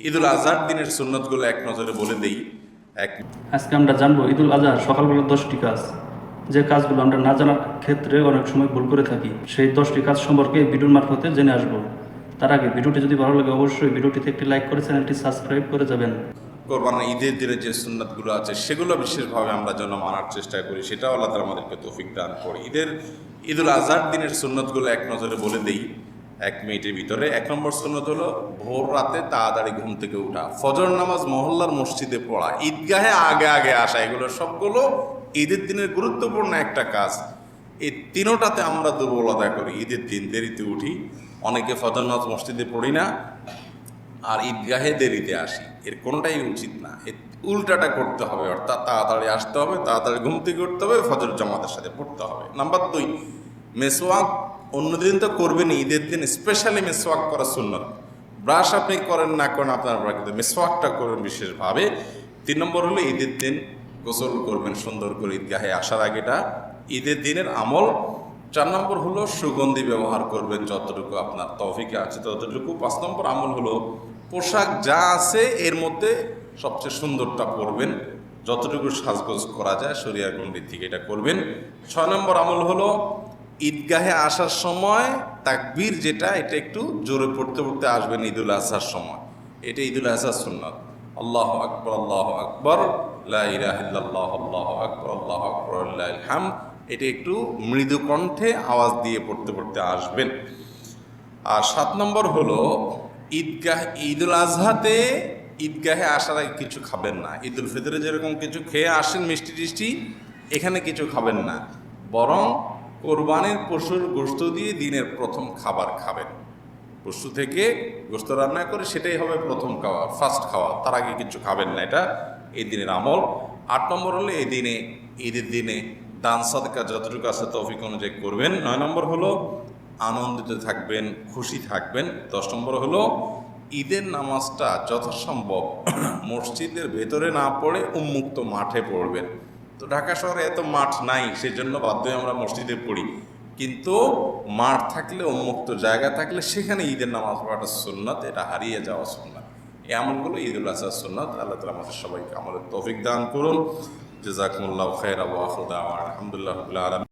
ঈদুল আজহার দিনের সুন্নতগুলো এক নজরে বলে দেই। আজকে আমরা জানবো ঈদুল আজহার সকালবেলা 10টি কাজ, যে কাজগুলো আমরা না জানার ক্ষেত্রে অনেক সময় ভুল করে থাকি। সেই 10টি কাজ সম্পর্কে ভিডিওর মারফতে জেনে আসবো। তার আগে ভিডিওটি যদি ভালো লাগে অবশ্যই ভিডিওটিতে একটি লাইক করে চ্যানেলটি সাবস্ক্রাইব করে যাবেন। কোরবানির ঈদের দিনে যে সুন্নাতগুলো আছে সেগুলো বিশেষভাবে আমরা যেন মানার চেষ্টা করি, সেটাও আল্লাহ তাআলা আমাদেরকে তৌফিক দান করি। ঈদুল আজহার দিনের সুন্নতগুলো এক নজরে বলে দেই 1 মিনিটের ভিতরে। 1 নম্বর সুন্নত হলো ভোর রাতে তাড়াতাড়ি ঘুম থেকে ওঠা, ফজর নামাজ মহল্লার মসজিদে পড়া, ঈদগাহে আগে আগে আসা, এগুলো সবগুলো ঈদের দিনের গুরুত্বপূর্ণ একটা কাজ। এই তিনোটাতে আমরা দুর্বলতা করি। ঈদের দিন দেরিতে উঠি, অনেকে ফজর নামাজ মসজিদে পড়ি না, আর ঈদগাহে দেরিতে আসি। এর কোনোটাই উচিত না, এর উল্টাটা করতে হবে, অর্থাৎ তাড়াতাড়ি আসতে হবে, তাড়াতাড়ি ঘুম থেকে উঠতে হবে, ফজর জামাতের সাথে পড়তে হবে। নাম্বার 2, মেসওয়াক অন্যদিন তো করবেনই, ঈদের দিন স্পেশালি মেসওয়াক করা সুন্নত। ব্রাশ আপনি করেন না করেন আপনার ব্রাশ, কিন্তু মেসওয়াকটা করবেন বিশেষভাবে। 3 নম্বর হলো ঈদের দিন গোসল করবেন সুন্দর করে ঈদগাহে আসার আগেটা ঈদের দিনের আমল। 4 নম্বর হলো সুগন্ধি ব্যবহার করবেন যতটুকু আপনার তৌফিকে আছে ততটুকু। 5 নম্বর আমল হলো পোশাক যা আছে এর মধ্যে সবচেয়ে সুন্দরটা পরবেন, যতটুকু সাজগোজ করা যায় শরিয়ার গণ্ডির থেকে এটা করবেন। 6 নম্বর আমল হলো ঈদগাহে আসার সময় তাকবীর যেটা, এটা একটু জোরে পড়তে পড়তে আসবেন ঈদুল আজহার সময়। এটা ঈদুল আজহার সুন্নাত। আল্লাহু আকবার, আল্লাহু আকবার, লা ইলাহা ইল্লাল্লাহ, আল্লাহু আকবার, আল্লাহু আকবার, লিল্লাহিল হামদ। এটা একটু মৃদু কণ্ঠে আওয়াজ দিয়ে পড়তে পড়তে আসবেন। আর 7 নম্বর হলো ঈদুল আজহাতে ঈদগাহে আসার আগে কিছু খাবেন না। ঈদুল ফিতরে যেরকম কিছু খেয়ে আসেন মিষ্টি টিষ্টি, এখানে কিছু খাবেন না, বরং কোরবানির পশুর গোশত দিয়ে দিনের প্রথম খাবার খাবেন। পশু থেকে গোশত রান্না করে সেটাই হবে প্রথম খাওয়া, ফার্স্ট খাওয়া, তার আগে কিছু খাবেন না। এটা এই দিনের আমল। 8 নম্বর হলো ঈদের দিনে দান সাদকা যতটুকু আছে তৌফিক অনুযায়ী করবেন। 9 নম্বর হলো আনন্দিত থাকবেন, খুশি থাকবেন। 10 নম্বর হলো ঈদের নামাজটা যথাসম্ভব মসজিদের ভেতরে না পড়ে উন্মুক্ত মাঠে পড়বেন। তো ঢাকা শহরে এত মাঠ নাই, সেজন্য বাধ্য হয়ে আমরা মসজিদে পড়ি, কিন্তু মাঠ থাকলে, উন্মুক্ত জায়গা থাকলে সেখানে ঈদের নামাজ পড়াটা সুন্নাত, এটা হারিয়ে যাওয়া সুন্নাত। এই আমলগুলো ঈদুল আজহার সুন্নাত। আল্লাহ তাআলা আমাদের সবাইকে আমলের তৌফিক দান করুন। জাযাকুমুল্লাহু খাইরান ওয়া আখিরু দাওয়ানা আলহামদুলিল্লাহি রাব্বিল আলামিন।